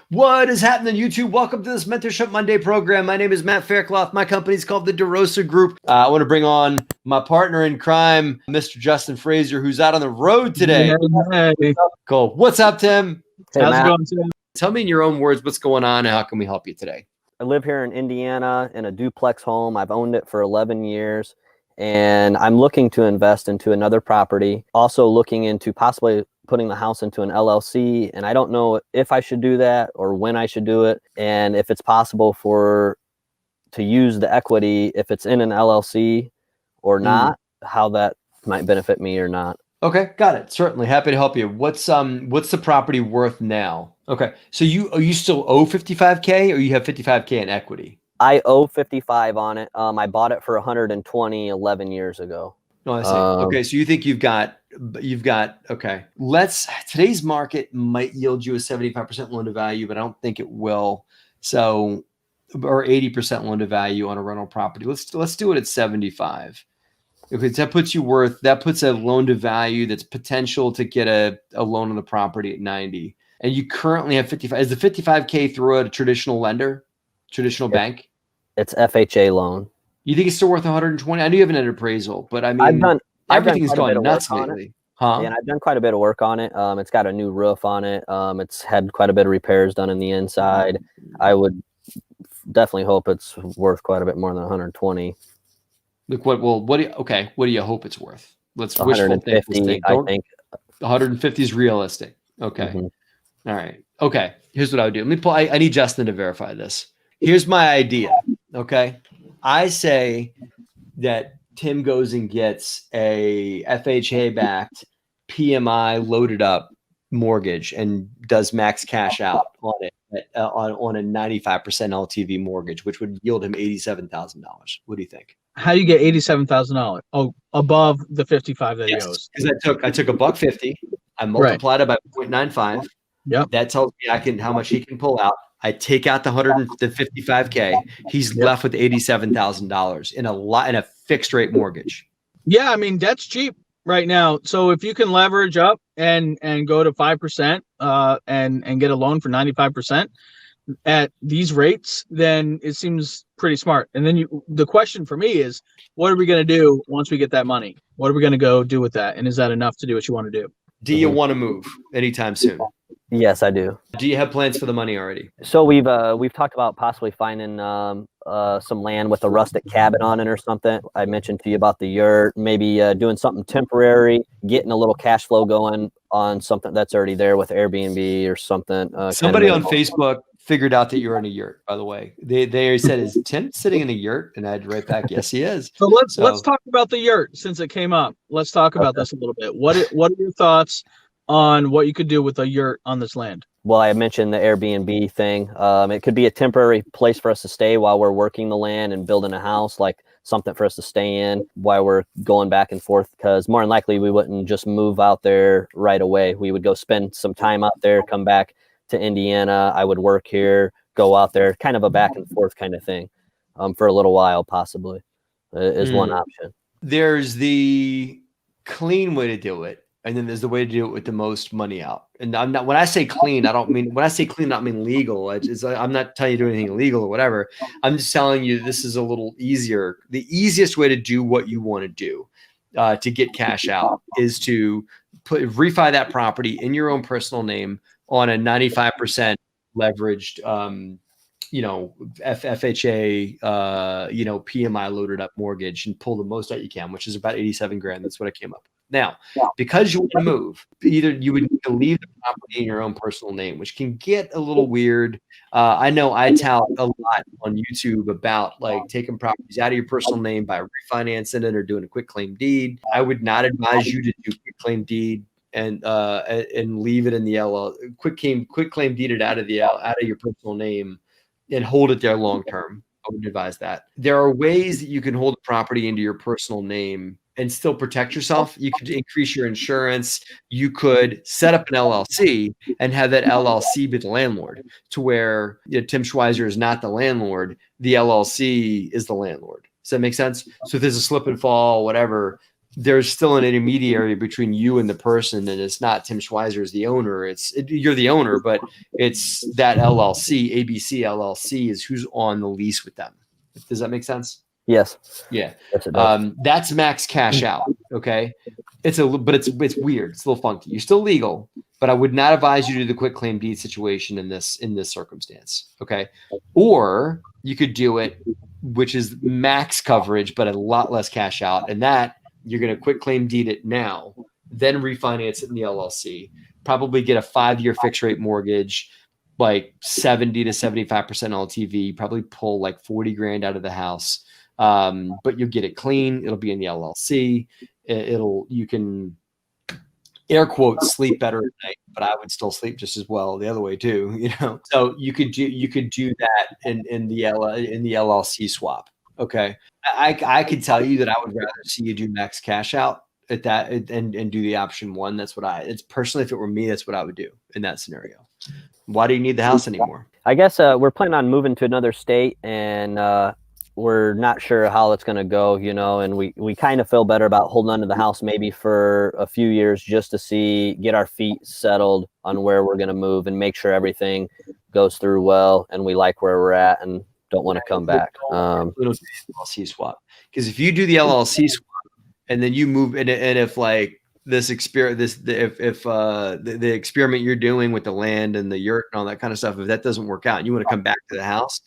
What is happening, YouTube? Welcome to this Mentorship Monday program. My name is Matt Faircloth. My company is called the DeRosa Group. I want to bring on my partner in crime, Mr. Justin Frazier, who's out on the road today. Hey. Cool. What's up, Tim? Hey, how's Matt. It going, Tim? Tell me in your own words what's going on and how can we help you today? I live here in Indiana in a duplex home. I've owned it for 11 years, and I'm looking to invest into another property. Also looking into possibly putting the house into an LLC, and I don't know if I should do that or when I should do it, and if it's possible to use the equity if it's in an LLC or not, how that might benefit me or not. Okay, got it. Certainly happy to help you. What's the property worth now? Okay, so you still owe $55K or you have $55K in equity? I owe 55 on it. I bought it for 120 11 years ago. Oh, I see. Okay, so you think you've got okay. Today's market might yield you a 75% loan to value, but I don't think it will. So, or 80% loan to value on a rental property. Let's do it at 75. Okay, that puts a loan to value that's potential to get a loan on the property at 90. And you currently have 55. Is the 55K through a traditional lender, bank? It's FHA loan. You think it's still worth 120? I know you haven't had an appraisal, but I mean, everything's gone nuts lately. Huh? Yeah, and I've done quite a bit of work on it. It's got a new roof on it. It's had quite a bit of repairs done in the inside. I would definitely hope it's worth quite a bit more than 120. Look, what do you hope it's worth? Let's 150, I think. 150 is realistic. Okay. Mm-hmm. All right. Okay. Here's what I would do. I need Justin to verify this. Here's my idea. Okay. I say that Tim goes and gets a FHA backed PMI loaded up mortgage and does max cash out on it on a 95% LTV mortgage, which would yield him $87,000. What do you think? How do you get $87,000? Oh, above the 55 that he owes. Because I took $150, I multiplied it by 0.95. Yep. That tells me how much he can pull out. I take out the 55K. He's left with $87,000 in a fixed rate mortgage. Yeah, I mean that's cheap right now. So if you can leverage up and go to 5% and get a loan for 95% at these rates, then it seems pretty smart. And then the question for me is, what are we going to do once we get that money? What are we going to go do with that? And is that enough to do what you want to do? Do you want to move anytime soon? Yes, I do. Do you have plans for the money already? So we've talked about possibly finding some land with a rustic cabin on it or something. I mentioned to you about the yurt, maybe doing something temporary, getting a little cash flow going on something that's already there with Airbnb or something. Somebody on Facebook figured out that you're in a yurt, by the way. They said, is Tim sitting in a yurt? And I'd write back, yes, he is. So let's talk about the yurt since it came up. Let's talk about this a little bit. What are your thoughts on what you could do with a yurt on this land? Well, I mentioned the Airbnb thing. It could be a temporary place for us to stay while we're working the land and building a house, like something for us to stay in while we're going back and forth, because more than likely we wouldn't just move out there right away. We would go spend some time out there, come back to Indiana. I would work here, go out there, kind of a back and forth kind of thing for a little while, possibly is one option. There's the clean way to do it. And then there's the way to do it with the most money out. And when I say clean, I don't mean legal. I'm not telling you to do anything illegal or whatever. I'm just telling you this is a little easier. The easiest way to do what you want to do to get cash out is to refi that property in your own personal name on a 95% leveraged, FHA, PMI loaded up mortgage and pull the most out you can, which is about 87 grand. That's what I came up with. Now, because you want to move, either you would need to leave the property in your own personal name, which can get a little weird. I know I tout a lot on YouTube about like taking properties out of your personal name by refinancing it or doing a quick claim deed. I would not advise you to do quick claim deed and leave it in the LL. Quick claim deed it out of your personal name and hold it there long term. I wouldn't advise that. There are ways that you can hold the property into your personal name and still protect yourself. You could increase your insurance. You could set up an LLC and have that LLC be the landlord, to where Tim Schweizer is not the landlord. The LLC is the landlord. Does that make sense? So if there's a slip and fall, whatever, there's still an intermediary between you and the person, and it's not Tim Schweizer is the owner. You're the owner, but it's that LLC, ABC LLC, is who's on the lease with them. Does that make sense? Yes. Yeah. Yes, it does. That's max cash out. Okay. It's weird. It's a little funky. You're still legal, but I would not advise you to do the quick claim deed situation in this circumstance. Okay. Or you could do it, which is max coverage, but a lot less cash out. And that you're going to quick claim deed it now, then refinance it in the LLC, probably get a 5-year fixed rate mortgage, like 70 to 75% LTV, probably pull like 40 grand out of the house. But you'll get it clean. It'll be in the LLC. You can air quotes sleep better at night, but I would still sleep just as well the other way too, So you could do that in the LLC swap. Okay. I could tell you that I would rather see you do max cash out at that and do the option one. That's what it's personally, if it were me, that's what I would do in that scenario. Why do you need the house anymore? I guess we're planning on moving to another state, and we're not sure how it's going to go, and we kind of feel better about holding on to the house maybe for a few years just to get our feet settled on where we're going to move and make sure everything goes through well and we like where we're at and don't want to come back. LLC swap, because if you do the LLC swap and then you move and if like this experiment, the experiment you're doing with the land and the yurt and all that kind of stuff, if that doesn't work out and you want to come back to the house,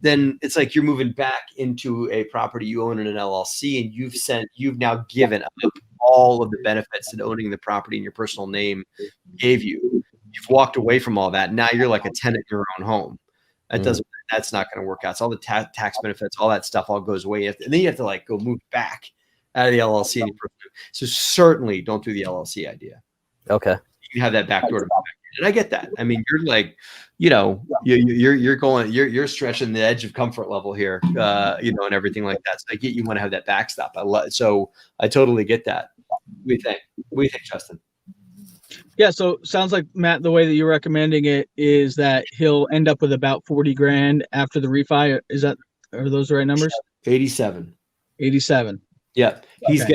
then it's like you're moving back into a property you own in an LLC, and you've now given up all of the benefits that owning the property in your personal name gave you. You've walked away from all that. Now you're like a tenant in your own home. That's not going to work out. So all the tax benefits, all that stuff all goes away. And then you have to like go move back out of the LLC. So certainly don't do the LLC idea. Okay. You can have that backdoor to back. And I get that. I mean, you're like, you're stretching the edge of comfort level here, and everything like that. So I get you want to have that backstop. So I totally get that. What do you think, Justin? Yeah, so sounds like, Matt, the way that you're recommending it is that he'll end up with about 40 grand after the refi. Are those the right numbers? 87. 87. Yeah. He's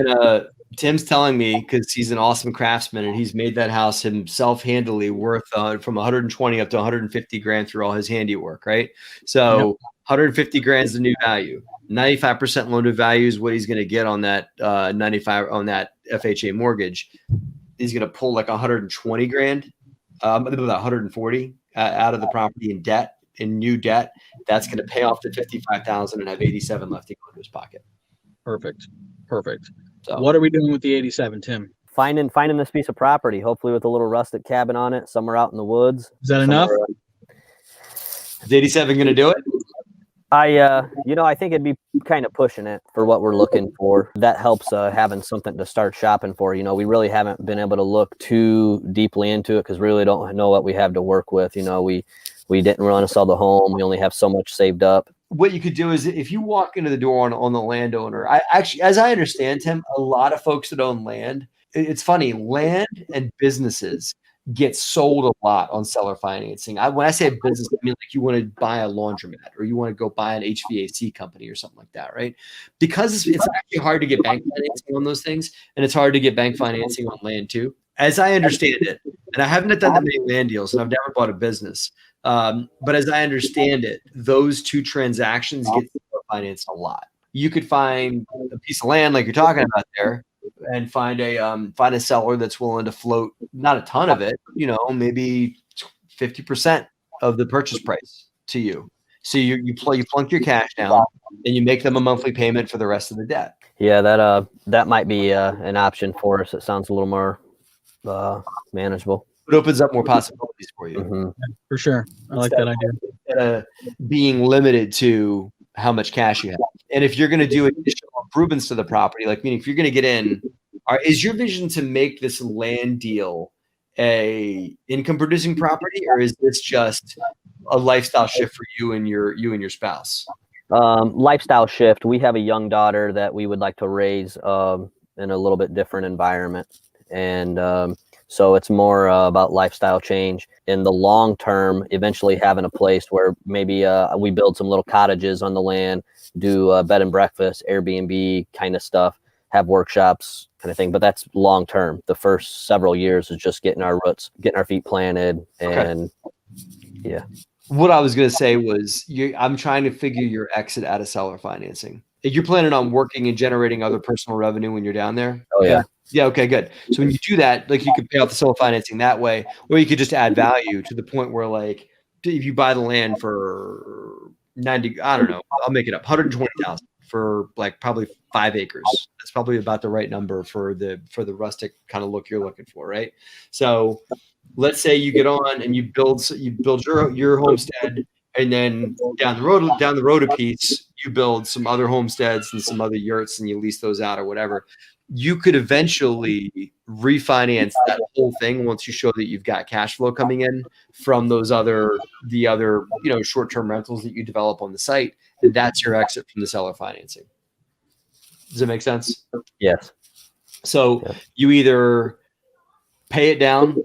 Tim's telling me, because he's an awesome craftsman, and he's made that house himself handily worth from 120 up to 150 grand through all his handiwork, right? So 150 grand is the new value. 95% loan to value is what he's going to get on that 95 on that FHA mortgage. He's going to pull like 120 grand, 140 out of the property in new debt. That's going to pay off the 55,000 and have 87 left to go into his pocket. Perfect. So what are we doing with the 87, Tim? Finding this piece of property, hopefully with a little rustic cabin on it, somewhere out in the woods. Is that enough? Is 87 going to do it? I think it'd be kind of pushing it for what we're looking for. That helps having something to start shopping for. We really haven't been able to look too deeply into it because we really don't know what we have to work with. We didn't want to sell the home. We only have so much saved up. What you could do is if you walk into the door on the landowner, as I understand, Tim, a lot of folks that own land, it's funny, land and businesses get sold a lot on seller financing. When I say business, I mean like you want to buy a laundromat or you want to go buy an HVAC company or something like that, right? Because it's actually hard to get bank financing on those things, and it's hard to get bank financing on land too. As I understand it, and I haven't done that many land deals, and I've never bought a business, but as I understand it, those two transactions get financed a lot. You could find a piece of land like you're talking about there, and find a seller that's willing to float not a ton of it, maybe 50% of the purchase price to you. So you plunk your cash down and you make them a monthly payment for the rest of the debt. Yeah, that might be an option for us. It sounds a little more manageable. It opens up more possibilities for you. Mm-hmm. For sure. I like that idea. Instead of being limited to how much cash you have. And if you're going to do additional improvements to the property, like meaning if you're going to get in, is your vision to make this land deal a income producing property, or is this just a lifestyle shift for you and your spouse? Lifestyle shift. We have a young daughter that we would like to raise in a little bit different environment. And so it's more about lifestyle change in the long term, eventually having a place where maybe we build some little cottages on the land, do bed and breakfast, Airbnb kind of stuff, have workshops kind of thing. But that's long term. The first several years is just getting our roots, getting our feet planted, and yeah. What I was going to say was I'm trying to figure your exit out of seller financing. If you're planning on working and generating other personal revenue when you're down there. Oh yeah. Yeah. Okay, good. So when you do that, like you could pay off the seller financing that way, or you could just add value to the point where, like, if you buy the land for 90, I don't know, I'll make it up, 120,000 for like probably 5 acres. That's probably about the right number for the rustic kind of look you're looking for, right? So let's say you get on and you build your homestead, and then down the road a piece, you build some other homesteads and some other yurts, and you lease those out or whatever. You could eventually refinance that whole thing once you show that you've got cash flow coming in from the other short-term rentals that you develop on the site, and that's your exit from the seller financing. Does it make sense? Yes. So you either pay it down,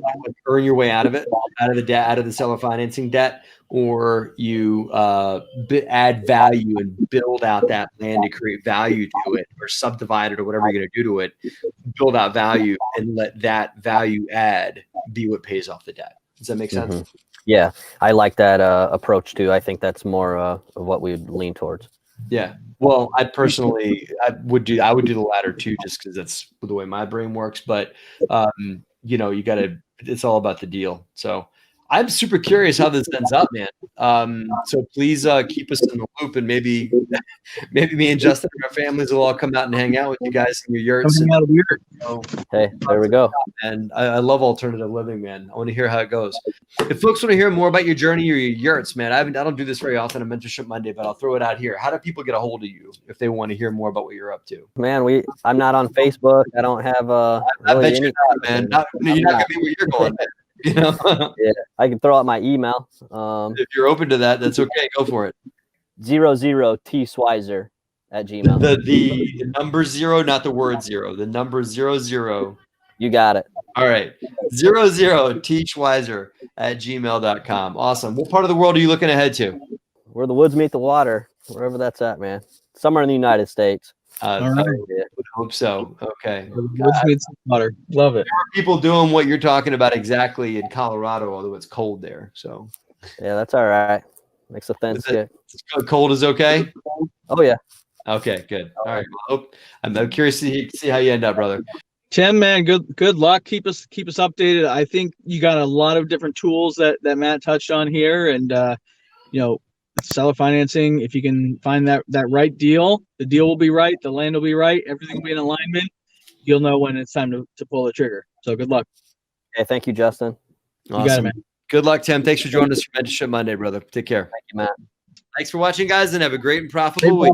earn your way out of it, out of the debt, out of the seller financing debt, or you add value and build out that land to create value to it, or subdivide it, or whatever you're going to do to it, build out value and let that value add be what pays off the debt. Does that make sense? Mm-hmm. Yeah, I like that approach too. I think that's more of what we would lean towards. Yeah. Well, I would do the latter too, just because that's the way my brain works. But it's all about the deal. So I'm super curious how this ends up, man. So please keep us in the loop, and maybe me and Justin and our families will all come out and hang out with you guys in your yurts. Hey, there we go. And I love alternative living, man. I want to hear how it goes. If folks want to hear more about your journey or your yurts, man, I don't do this very often on Mentorship Monday, but I'll throw it out here. How do people get a hold of you if they want to hear more about what you're up to? Man, I'm not on Facebook. I don't have I bet you're not, man. You're not gonna be where you're going, man. You know? Yeah, I can throw out my email. If you're open to that, that's okay. Go for it. 00tswizer@gmail. The number 0, not the word 0. The number 00. You got it. All right. 00tswizer@gmail.com. Awesome. What part of the world are you looking ahead to? Where the woods meet the water, wherever that's at, man. Somewhere in the United States. All right. I would hope so. Okay. Let's meet some water. Love it. There are people doing what you're talking about exactly in Colorado, although it's cold there. So Yeah, that's all right. Makes a thin stick. Cold is okay? Oh yeah. Okay, good. All right. Well, I'm curious to see how you end up, brother. Tim, man, good luck. Keep us updated. I think you got a lot of different tools that Matt touched on here, and seller financing. If you can find that right deal, the deal will be right, the land will be right, everything will be in alignment. You'll know when it's time to pull the trigger. So good luck. Hey, thank you, Justin. Awesome. You got it, man. Good luck, Tim. Thanks for joining us for Mentorship Monday, brother. Take care. Thank you, Matt. Thanks for watching, guys, and have a great and profitable week.